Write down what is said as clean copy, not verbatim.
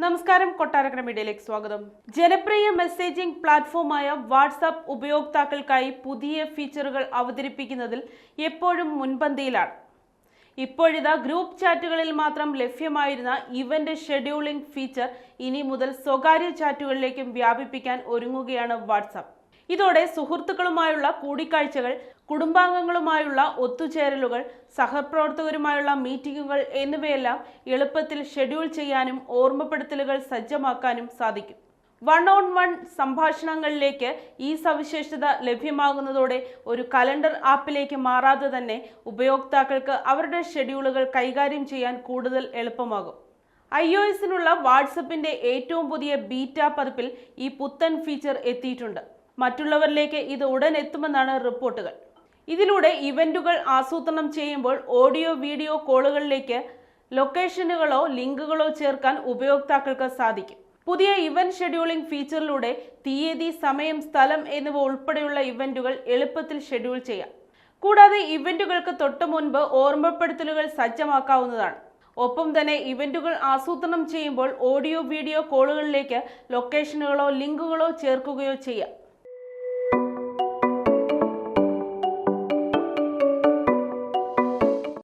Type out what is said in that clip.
നമസ്കാരം, കൊട്ടാരക്കര മീഡിയയിലേക്ക് സ്വാഗതം. ജനപ്രിയ മെസ്സേജിംഗ് പ്ലാറ്റ്ഫോമായ വാട്സാപ്പ് ഉപയോക്താക്കൾക്കായി പുതിയ ഫീച്ചറുകൾ അവതരിപ്പിക്കുന്നതിൽ എപ്പോഴും മുൻപന്തിയിലാണ്. ഇപ്പോഴിതാ ഗ്രൂപ്പ് ചാറ്റുകളിൽ മാത്രം ലഭ്യമായിരുന്ന ഇവന്റ് ഷെഡ്യൂളിംഗ് ഫീച്ചർ ഇനി മുതൽ സ്വകാര്യ ചാറ്റുകളിലേക്കും വ്യാപിപ്പിക്കാൻ ഒരുങ്ങുകയാണ് വാട്സാപ്പ്. ഇതോടെ സുഹൃത്തുക്കളുമായുള്ള കൂടിക്കാഴ്ചകൾ, കുടുംബാംഗങ്ങളുമായുള്ള ഒത്തുചേരലുകൾ, സഹപ്രവർത്തകരുമായുള്ള മീറ്റിംഗുകൾ എന്നിവയെല്ലാം എളുപ്പത്തിൽ ഷെഡ്യൂൾ ചെയ്യാനും ഓർമ്മപ്പെടുത്തലുകൾ സജ്ജമാക്കാനും സാധിക്കും. 1-on-1 സംഭാഷണങ്ങളിലേക്ക് ഈ സവിശേഷത ലഭ്യമാകുന്നതോടെ ഒരു കലണ്ടർ ആപ്പിലേക്ക് മാറാതെ തന്നെ ഉപയോക്താക്കൾക്ക് അവരുടെ ഷെഡ്യൂളുകൾ കൈകാര്യം ചെയ്യാൻ കൂടുതൽ എളുപ്പമാകും. iOS-നുള്ള വാട്സപ്പിന്റെ ഏറ്റവും പുതിയ ബീറ്റ പതിപ്പിൽ ഈ പുത്തൻ ഫീച്ചർ എത്തിയിട്ടുണ്ട്. മറ്റുള്ളവരിലേക്ക് ഇത് ഉടൻ എത്തുമെന്നാണ് റിപ്പോർട്ടുകൾ. ഇതിലൂടെ ഇവന്റുകൾ ആസൂത്രണം ചെയ്യുമ്പോൾ ഓഡിയോ വീഡിയോ കോളുകളിലേക്ക് ലൊക്കേഷനുകളോ ലിങ്കുകളോ ചേർക്കാൻ ഉപയോക്താക്കൾക്ക് സാധിക്കും. പുതിയ ഇവന്റ് ഷെഡ്യൂളിംഗ് ഫീച്ചറിലൂടെ തീയതി, സമയം, സ്ഥലം എന്നിവ ഉൾപ്പെടെയുള്ള ഇവന്റുകൾ എളുപ്പത്തിൽ ഷെഡ്യൂൾ ചെയ്യാം. കൂടാതെ ഇവന്റുകൾക്ക് തൊട്ടു മുൻപ് ഓർമ്മപ്പെടുത്തലുകൾ സജ്ജമാക്കാവുന്നതാണ്. ഒപ്പം തന്നെ ഇവന്റുകൾ ആസൂത്രണം ചെയ്യുമ്പോൾ ഓഡിയോ വീഡിയോ കോളുകളിലേക്ക് ലൊക്കേഷനുകളോ ലിങ്കുകളോ ചേർക്കുകയോ ചെയ്യാം.